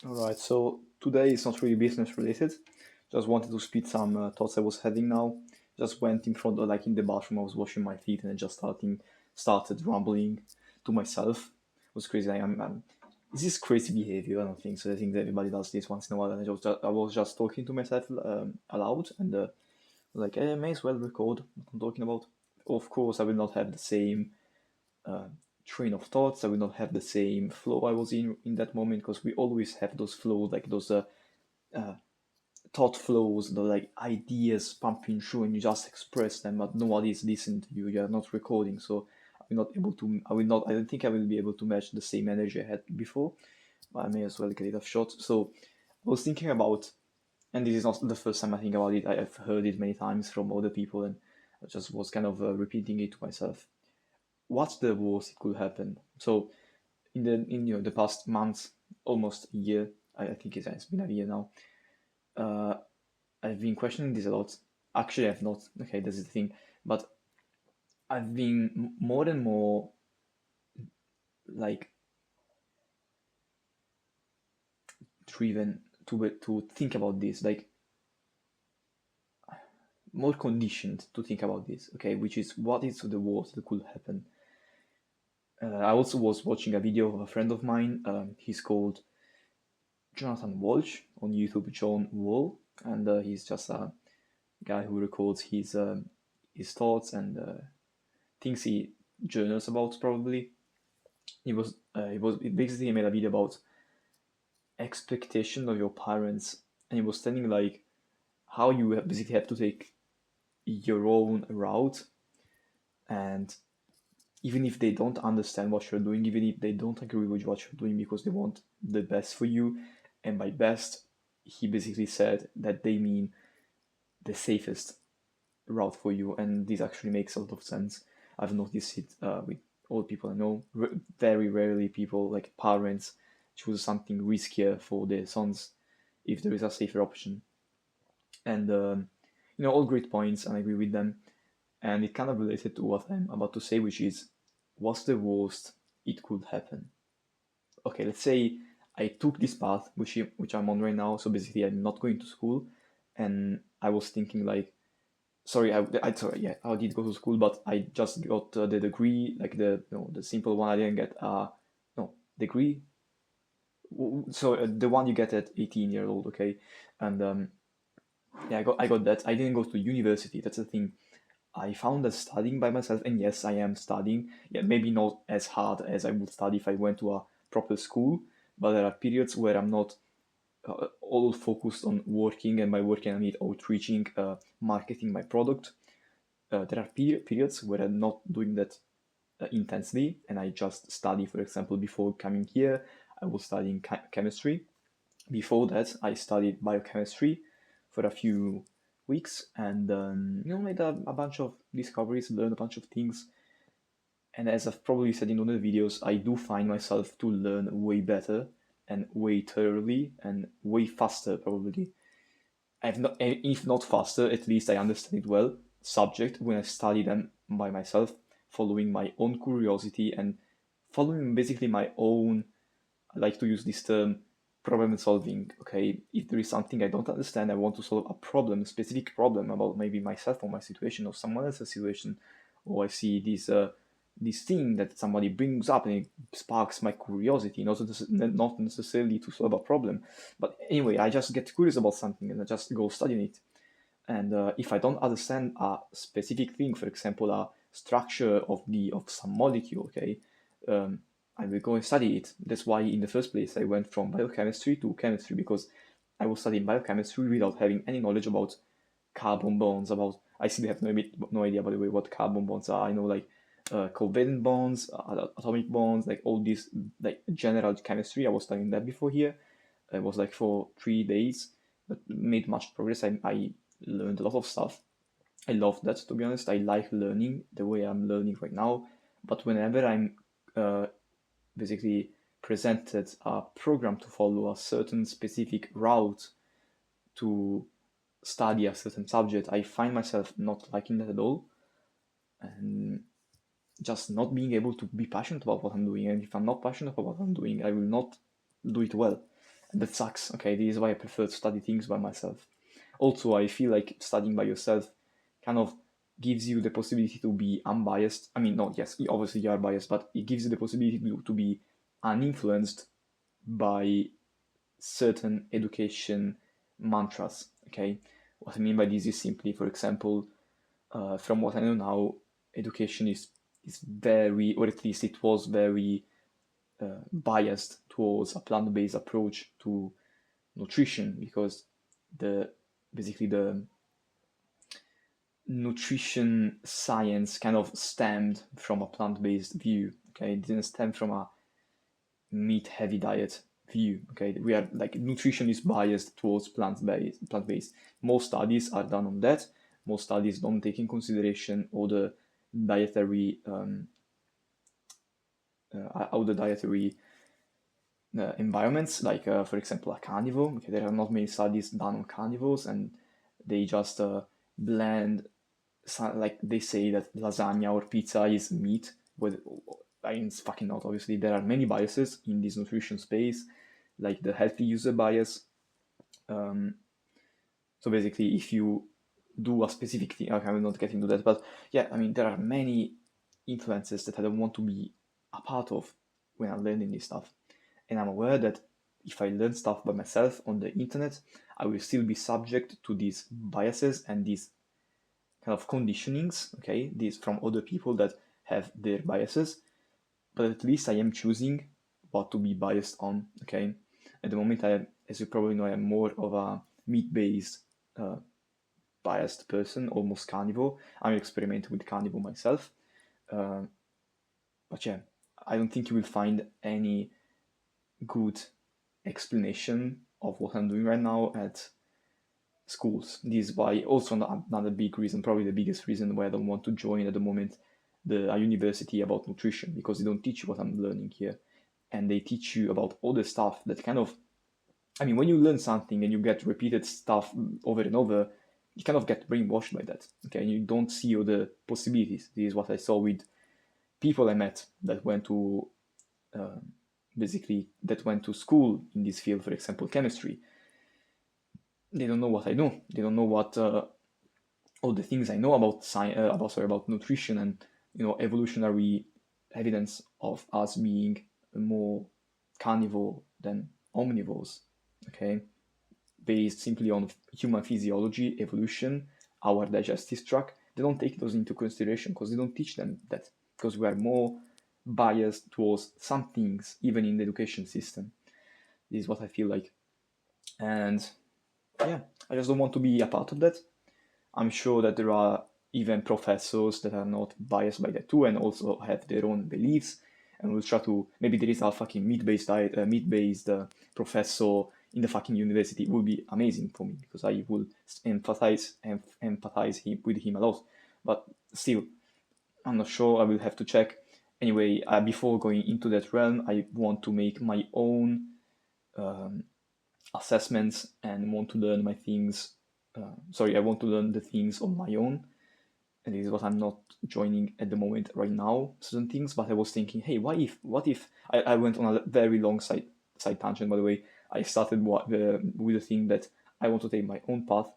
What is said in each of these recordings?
All right, so today is not really business related. Just wanted to spit some thoughts I was having now. Just went in front of, like in the bathroom, I was washing my feet and I just started rambling to myself. It was crazy. Is this crazy behavior? I don't think so. I think that everybody does this once in a while. And I was just talking to myself aloud and like, I may as well record what I'm talking about. Of course, I will not have the same uh, train of thoughts. I will not have the same flow I was in that moment because we always have those flows, like those uh, thought flows, the like ideas pumping through, and you just express them, but nobody is listening to you. You are not recording, so I will not able to. I will not. I don't think I will be able to match the same energy I had before. But I may as well get it a shot. So I was thinking about, and this is not the first time I think about it. I have heard it many times from other people, and I just was kind of repeating it to myself. What's the worst it could happen? So in the past months, almost a year, I think it's been a year now. Uh, I've been questioning this a lot. Actually, I've not. Okay, this is the thing, but I've been more and more like driven to think about this, like more conditioned to think about this. Okay, which is what is the worst that could happen. I also was watching a video of a friend of mine. He's called Jonathan Walsh on YouTube, John Wall, and he's just a guy who records his thoughts and things he journals about. Probably it basically made a video about expectation of your parents, and he was telling like how you basically have to take your own route, and even if they don't understand what you're doing, even if they don't agree with what you're doing because they want the best for you, and by best, he basically said that they mean the safest route for you, and this actually makes a lot of sense. I've noticed it with all people I know. Very rarely people like parents choose something riskier for their sons if there is a safer option. And all great points, and I agree with them. And it kind of related to what I'm about to say, which is, what's the worst it could happen? Okay, let's say I took this path, which I'm on right now. So basically, I'm not going to school, and I was thinking like, sorry, sorry, yeah, I did go to school, but I just got the degree, like the simple one. I didn't get no degree. So the one you get at 18 years old, okay, and yeah, I got that. I didn't go to university. That's the thing. I found that studying by myself, and yes, I am studying. Yeah, maybe not as hard as I would study if I went to a proper school, but there are periods where I'm not all focused on working, and by working I mean outreaching, marketing my product. There are periods where I'm not doing that intensely, and I just study. For example, before coming here, I was studying chemistry. Before that, I studied biochemistry for a few weeks, and made a bunch of discoveries, learned a bunch of things. And as I've probably said in other videos, I do find myself to learn way better and way thoroughly and way faster, probably. I've not, if not faster, at least I understand it well. Subject when I study them by myself, following my own curiosity and following basically my own. I like to use this term, problem solving. Okay, if there is something I don't understand, I want to solve a problem, a specific problem about maybe myself or my situation or someone else's situation, or I see this thing that somebody brings up and it sparks my curiosity, not necessarily to solve a problem, but anyway, I just get curious about something and I just go studying it. And if I don't understand a specific thing, for example, a structure of some molecule, okay, um, I will go and study it. That's why in the first place I went from biochemistry to chemistry, because I was studying biochemistry without having any knowledge about carbon bonds. About I still have no idea, by the way, what carbon bonds are. I know like covalent bonds, atomic bonds, like all this like general chemistry. I was studying that before here. It was like for 3 days, but made much progress. I learned a lot of stuff. I love that, to be honest. I like learning the way I'm learning right now. But whenever I'm uh, basically presented a program to follow a certain specific route to study a certain subject, I find myself not liking that at all, and just not being able to be passionate about what I'm doing. And if I'm not passionate about what I'm doing, I will not do it well. that sucks. Okay, this is why I prefer to study things by myself. Also, I feel like studying by yourself kind of gives you the possibility to be unbiased. I mean, not yes, obviously you are biased, but it gives you the possibility to be uninfluenced by certain education mantras. Okay, what I mean by this is simply, for example, from what I know now, education is very, or at least it was very biased towards a plant-based approach to nutrition, because the basically the nutrition science kind of stemmed from a plant-based view. Okay, it didn't stem from a meat-heavy diet view. Okay, we are like, nutrition is biased towards plant-based. Most studies are done on that. Most studies don't take in consideration all the dietary environments, like for example a carnivore. Okay, there are not many studies done on carnivores, and they just blend, like they say that lasagna or pizza is meat. With, I mean, it's fucking not. Obviously, there are many biases in this nutrition space, like the healthy user bias. Um, so basically, if you do a specific thing, okay, I will not get into that, but yeah, I mean, there are many influences that I don't want to be a part of when I'm learning this stuff. And I'm aware that if I learn stuff by myself on the internet, I will still be subject to these biases and these kind of conditionings, okay, these from other people that have their biases, but at least I am choosing what to be biased on, okay. At the moment, as you probably know, I am more of a meat-based uh, biased person, almost carnivore. I'm experimenting with carnivore myself, uh, but yeah, I don't think you will find any good explanation of what I'm doing right now at schools. This is why also another big reason, probably the biggest reason why I don't want to join at the moment a university about nutrition, because they don't teach you what I'm learning here, and they teach you about other stuff that kind of, I mean, when you learn something and you get repeated stuff over and over, you kind of get brainwashed by that. Okay, and you don't see other possibilities. This is what I saw with people I met that went to uh, basically that went to school in this field, for example, chemistry. They don't know what I know. They don't know what all the things I know about science, about nutrition, and evolutionary evidence of us being more carnivore than omnivores. Okay, based simply on human physiology, evolution, our digestive tract. They don't take those into consideration because they don't teach them that, because we are more biased towards some things, even in the education system. This is what I feel like. And yeah, I just don't want to be a part of that. I'm sure that there are even professors that are not biased by that too, and also have their own beliefs, and will try to, maybe there is a fucking meat-based professor in the fucking university. It would be amazing for me, because I will empathize with him a lot. But still, I'm not sure. I will have to check. Anyway, before going into that realm, I want to make my own um, assessments and want to learn my things. I want to learn the things on my own, and this is what I'm not joining at the moment right now. Certain things, but I was thinking, hey, what if I went on a very long side tangent. By the way, I started with the thing that I want to take my own path.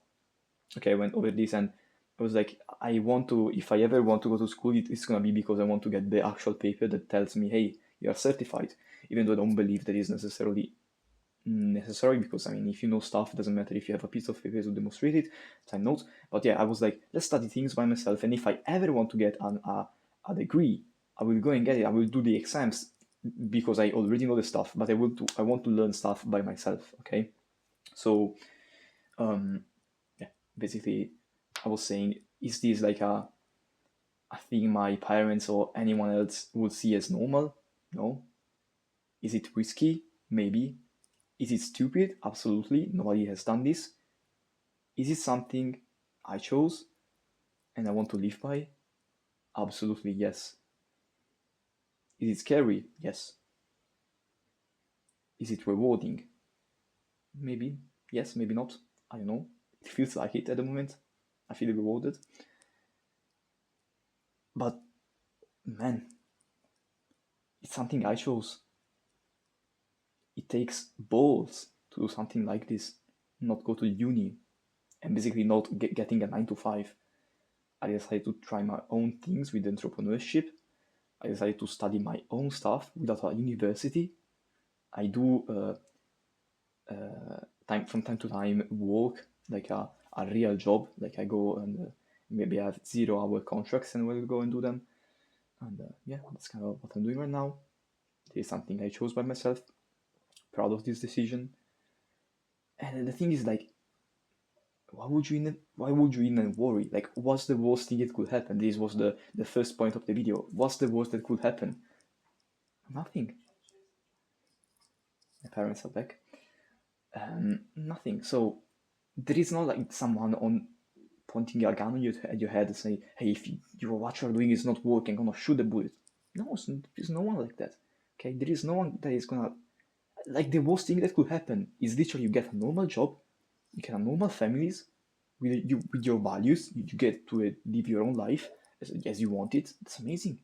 Okay, I went over this, and I was like, I want to. If I ever want to go to school, it's gonna be because I want to get the actual paper that tells me, hey, you are certified. Even though I don't believe that is necessary, because I mean, if you know stuff, it doesn't matter if you have a piece of paper to demonstrate it, time notes. But yeah, I was like, let's study things by myself, and if I ever want to get a degree, I will go and get it. I will do the exams because I already know the stuff, but I want to learn stuff by myself. Okay, so yeah, basically, I was saying, is this like a thing my parents or anyone else would see as normal? No. Is it risky? Maybe. Is it stupid? Absolutely. Nobody has done this. Is it something I chose and I want to live by? Absolutely, yes. Is it scary? Yes. Is it rewarding? Maybe. Yes, maybe not. I don't know. It feels like it at the moment. I feel rewarded. But man, it's something I chose. It takes balls to do something like this, not go to uni, and basically not getting a 9 to 5. I decided to try my own things with entrepreneurship. I decided to study my own stuff without a university. I do from time to time work like a real job. Like I go and maybe I have 0-hour contracts and will go and do them. And yeah, that's kind of what I'm doing right now. It is something I chose by myself. Proud of this decision. And the thing is, like, why would you even worry? Like, what's the worst thing that could happen? This was the first point of the video. What's the worst that could happen? Nothing. My parents are back. Nothing. So there is not like someone on pointing a gun at your head and say, "Hey, if what you're doing is not working, I'm gonna shoot the bullet." No, there's no one like that. Okay, there is no one that is gonna. Like, the worst thing that could happen is literally you get a normal job, you get a normal families, with your values, you get to live your own life as you want it. It's amazing.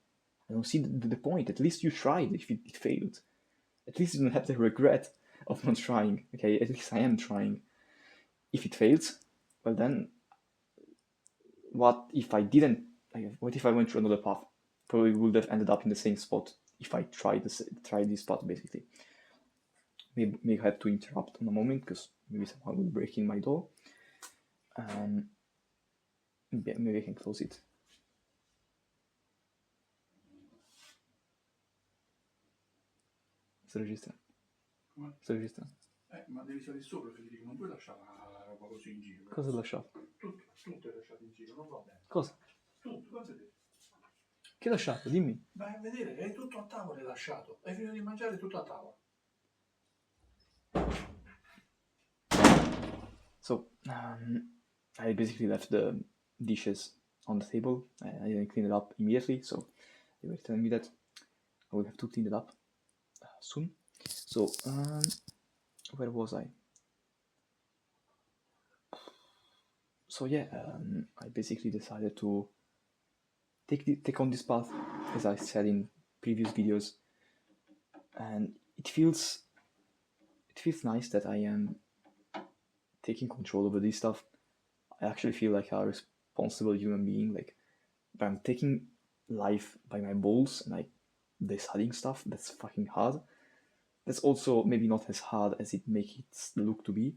I don't see the point. At least you tried. If it failed, at least you don't have the regret of not trying. Okay, at least I am trying. If it fails, well then, what if I didn't? What if I went through another path? Probably would have ended up in the same spot if I tried this path basically. Maybe I have to interrupt on a moment because maybe someone will break in my door. Maybe I can close it. Sta registrando. Come? Sta registrando. Ma devi salire sopra, Federico, non puoi lasciare la roba così in giro. Cosa hai lasciato? Tutto è lasciato in giro, non va bene. Cosa? Tutto, va a vedere. Che hai lasciato? Dimmi. Vai a vedere, è tutto a tavola è lasciato. Hai finito di mangiare tutto a tavola. So, I basically left the dishes on the table. I didn't clean it up immediately, so they were telling me that I will have to clean it up soon. So, where was I? So yeah, I basically decided to take on this path, as I said in previous videos, and it feels nice that I am taking control over this stuff. I actually feel like a responsible human being. Like, but I'm taking life by my balls and like deciding stuff that's fucking hard. That's also maybe not as hard as it makes it look to be.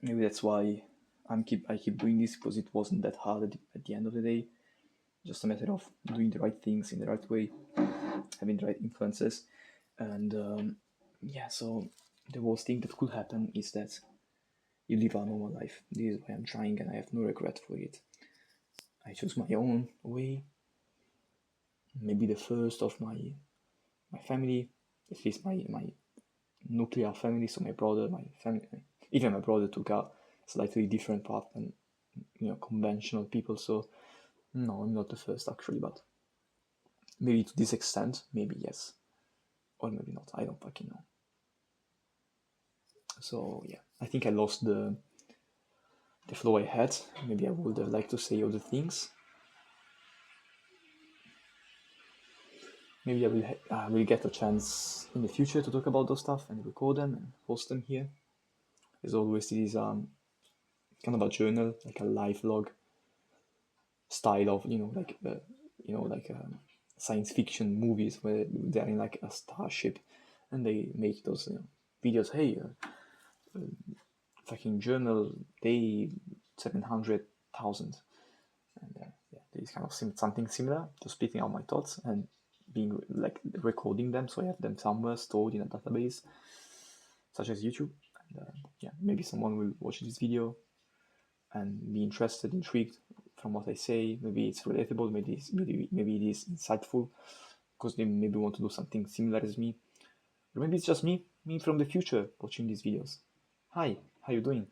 Maybe that's why I keep doing this, because it wasn't that hard at the end of the day. Just a matter of doing the right things in the right way, having the right influences, and yeah. So the worst thing that could happen is that you live a normal life. This is why I'm trying, and I have no regret for it. I chose my own way. Maybe the first of my family, at least my nuclear family. So my brother, my family, even my brother took a slightly different path than conventional people. So no, I'm not the first actually, but maybe to this extent, maybe yes, or maybe not. I don't fucking know. So yeah, I think I lost the flow I had. Maybe I would have liked to say other things. Maybe I will get a chance in the future to talk about those stuff and record them and post them here. As always, it is kind of a journal, like a live log style of science fiction movies where they're in like a starship and they make those videos. Hey, fucking journal day 700,000, and yeah, it's kind of something similar to spitting out my thoughts and being like recording them, so I have them somewhere stored in a database such as YouTube. And yeah, maybe someone will watch this video and be intrigued from what I say. Maybe it's relatable, maybe it is insightful, because they maybe want to do something similar as me. Or maybe it's just me from the future watching these videos. Hi, how you doing?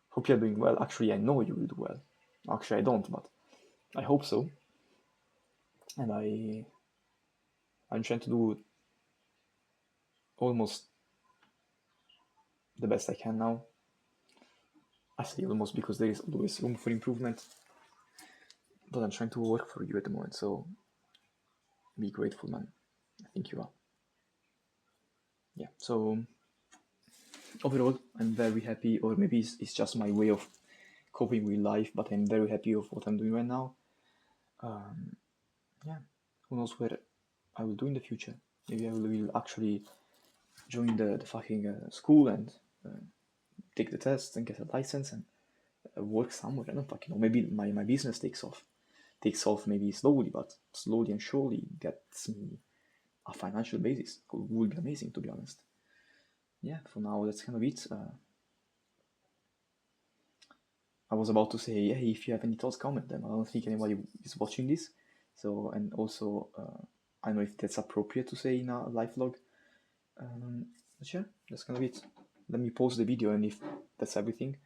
Hope you're doing well. Actually, I know you will do well. Actually, I don't, but I hope so. And I'm trying to do almost the best I can now. I say almost because there is always room for improvement. But I'm trying to work for you at the moment, so be grateful, man. I think you are. Yeah, so overall, I'm very happy, or maybe it's just my way of coping with life, but I'm very happy of what I'm doing right now. Um, yeah, who knows where I will do in the future. Maybe I will actually join the fucking school and take the test and get a license and work somewhere. I don't fucking know. Maybe my business takes off. Takes off maybe slowly, but slowly and surely gets me a financial basis. Would be amazing, to be honest. Yeah, for now, that's kind of it. I was about to say, hey, if you have any thoughts, comment them. I don't think anybody is watching this. So, and also, I don't know if that's appropriate to say in a live vlog. But yeah, that's kind of it. Let me pause the video, and if that's everything,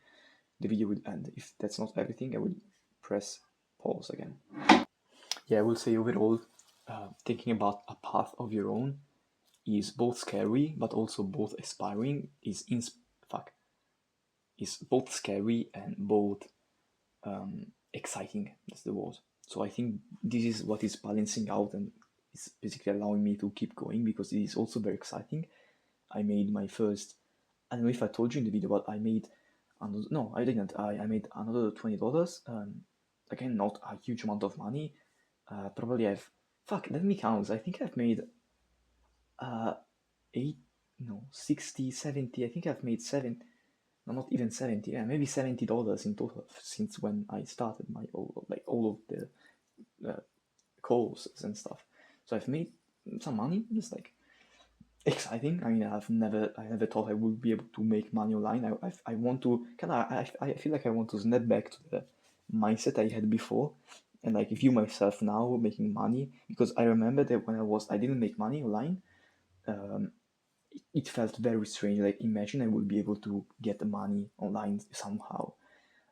the video will end. If that's not everything, I will press pause again. Yeah, I will say overall, thinking about a path of your own is both scary but also both aspiring. Is both scary and both exciting. That's the word. So I think this is what is balancing out and is basically allowing me to keep going, because it is also very exciting. I made my first. I don't know if I told you in the video, but I made another. No, I didn't. I made another $20. Again, not a huge amount of money. Probably I've. Fuck. Let me count. I think I've made uh, 8, no, 60, 70. I think I've made 7, no, not even 70, yeah, maybe $70 in total since when I started my all of the courses and stuff. So I've made some money. It's like exciting. I mean, I never thought I would be able to make money online. I want to kind of, I feel like I want to snap back to the mindset I had before, and like view myself now making money, because I remember that when I didn't make money online. Um, it felt very strange. Like, imagine I would be able to get the money online somehow.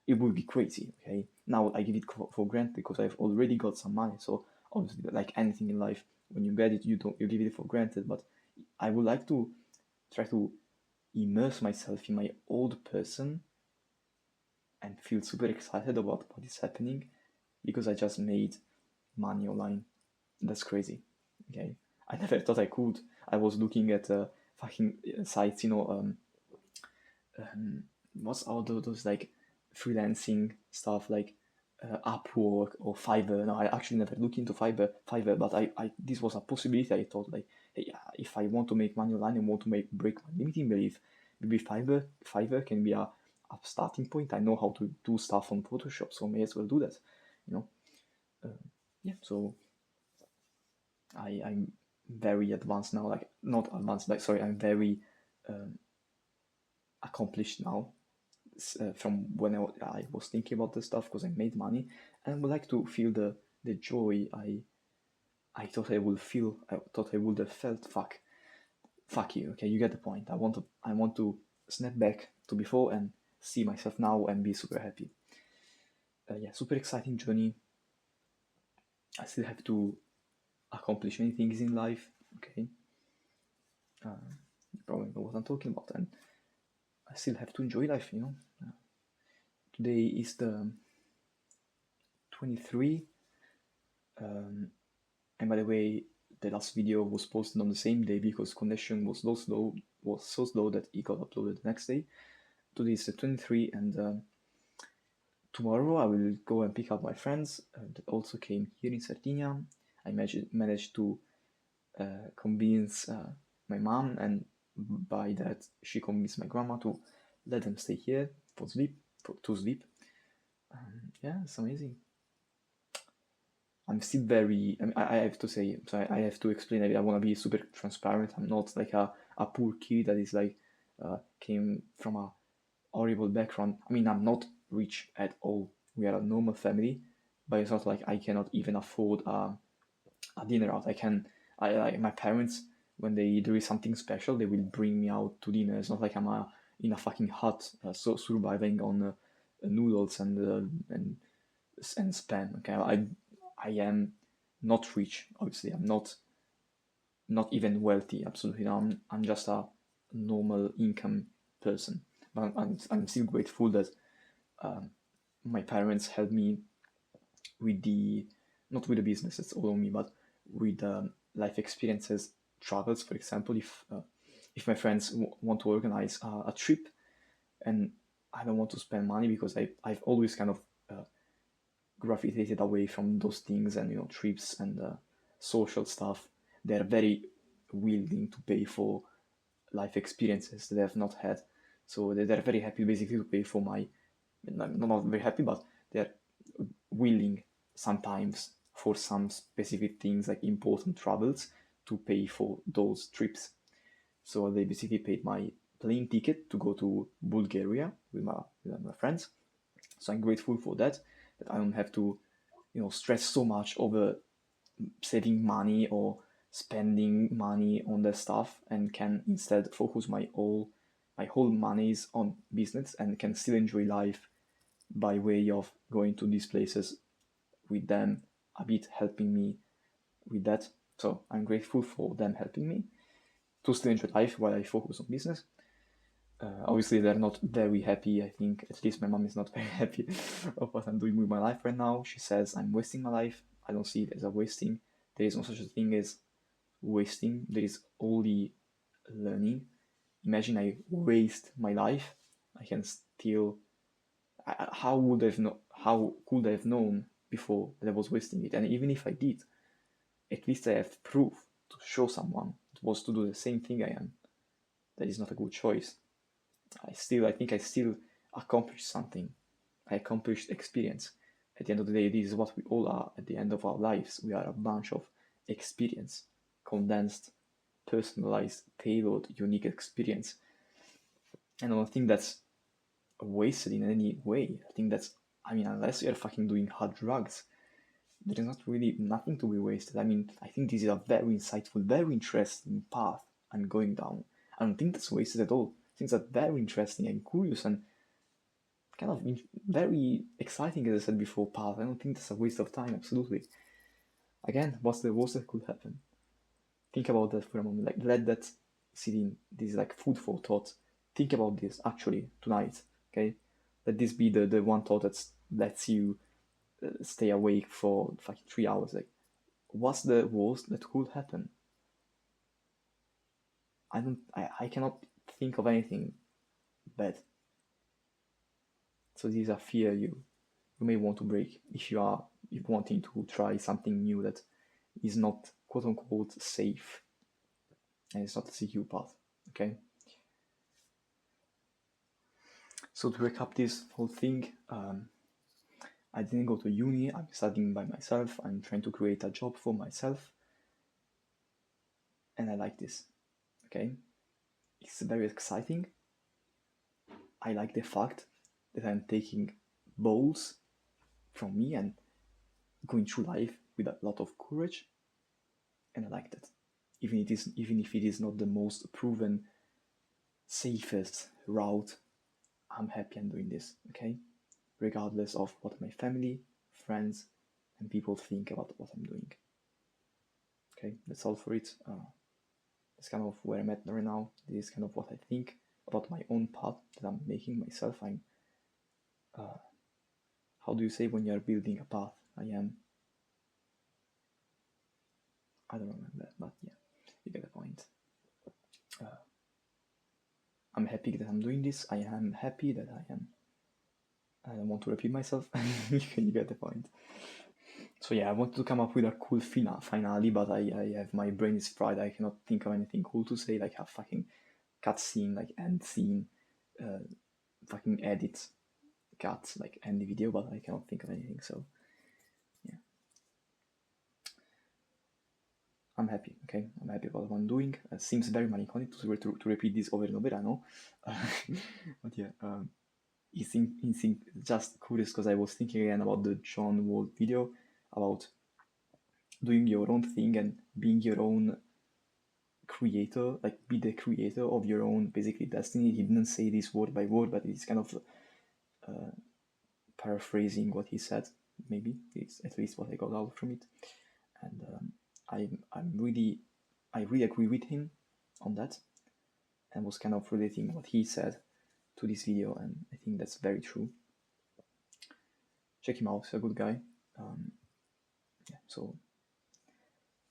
It would be crazy. Okay, now I give it for granted because I've already got some money. So obviously, like anything in life, when you get it, you give it for granted. But I would like to try to immerse myself in my old person and feel super excited about what is happening because I just made money online. That's crazy. Okay, I never thought I could. I was looking at fucking sites, what's all those like freelancing stuff like Upwork or Fiverr. No, I actually never looked into Fiverr, but I this was a possibility. I thought like, hey, if I want to make money online and want to break my limiting belief, maybe Fiverr can be a starting point. I know how to do stuff on Photoshop, so may as well do that. You know, yeah. So I'm very advanced now. Like, not advanced, like, sorry, I'm very accomplished now from when I was thinking about this stuff, because I made money and I would like to feel the joy I thought I would feel. I thought I would have felt. Fuck you. Okay, you get the point. I want to snap back to before and see myself now and be super happy. Yeah, super exciting journey. I still have to accomplish many things in life. Okay, you probably know what I'm talking about, and I still have to enjoy life. Today is the 23. And by the way, the last video was posted on the same day because connection was so slow that it got uploaded the next day. Today is the 23, and tomorrow I will go and pick up my friends that also came here in Sardinia. I managed to convince my mom, and by that she convinced my grandma to let them stay here to sleep. Yeah, it's amazing. I'm still very. I mean, I have to say, so I have to explain. I want to be super transparent. I'm not like a poor kid that is like came from a horrible background. I mean, I'm not rich at all. We are a normal family, but it's not like I cannot even afford a dinner out. I like my parents, when there is something special, they will bring me out to dinner. It's not like I'm in a fucking hut, so surviving on noodles and spam. Okay, I am not rich. Obviously, I'm not even wealthy. Absolutely, no. I'm just a normal income person. But I'm still grateful that my parents helped me with the not with the business. It's all on me, but with life experiences, travels. For example, if if my friends want to organize a trip, and I don't want to spend money because I've always kind of gravitated away from those things, and trips and social stuff. They're very willing to pay for life experiences that they have not had. So they're very happy basically to pay for my, not very happy, but they're willing sometimes for some specific things like important travels to pay for those trips. So they basically paid my plane ticket to go to Bulgaria with my friends. So I'm grateful for that I don't have to stress so much over saving money or spending money on the stuff, and can instead focus my whole monies on business, and can still enjoy life by way of going to these places with them, a bit helping me with that. So I'm grateful for them helping me to still enjoy life while I focus on business. Obviously, they're not very happy. I think at least my mom is not very happy of what I'm doing with my life right now. She says I'm wasting my life. I don't see it as a wasting. There is no such a thing as wasting. There is only learning. Imagine I waste my life. I can still. How would I've know? How could I have known before that I was wasting it? And even if I did, at least I have proof to show someone it was to do the same thing I am. That is not a good choice. I think I still accomplished something. I accomplished experience. At the end of the day, this is what we all are at the end of our lives. We are a bunch of experience, condensed, personalized, tailored, unique experience. And I don't think that's wasted in any way. Unless you're fucking doing hard drugs, there is not really nothing to be wasted. I think this is a very insightful, very interesting path I'm going down. I don't think that's wasted at all. I think that's very interesting and curious and kind of very exciting, as I said before, path. I don't think that's a waste of time, absolutely. Again, what's the worst that could happen? Think about that for a moment. Like, let that sit in. This is like food for thought. Think about this actually tonight, okay? Let this be the one thought that lets you stay awake for fucking 3 hours. Like, what's the worst that could happen? I cannot think of anything bad. So this is a fear you may want to break if you are wanting to try something new that is not quote unquote safe, and it's not a secure path. Okay. So to recap this whole thing, I didn't go to uni. I'm studying by myself. I'm trying to create a job for myself, and I like this. Okay, it's very exciting. I like the fact that I'm taking balls from me and going through life with a lot of courage, and I like that. Even if it is not the most proven, safest route, I'm happy I'm doing this. Okay, regardless of what my family, friends, and people think about what I'm doing. Okay, that's all for it. That's kind of where I'm at right now. This is kind of what I think about my own path that I'm making myself. How do you say when you're building a path? I don't remember, but yeah, you get the point. I'm happy that I'm doing this. I am happy that I am. I don't want to repeat myself. You get the point. So yeah, I want to come up with a cool finale, but I have my brain is fried. I cannot think of anything cool to say, like a fucking cutscene, like end scene, fucking edit, cut, like end the video, but I cannot think of anything. So yeah, I'm happy. Okay, I'm happy about what I'm doing. It seems very manic-on to repeat this over and over. I know, but yeah, it's just curious because I was thinking again about the John Wall video about doing your own thing and being your own creator, like be the creator of your own basically destiny. He didn't say this word by word, but it's kind of paraphrasing what he said. Maybe it's at least what I got out from it, and I really agree with him on that, and was kind of relating what he said to this video, and I think that's very true. Check him out; he's a good guy. Yeah, so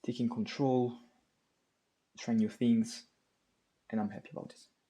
taking control, trying new things, and I'm happy about it.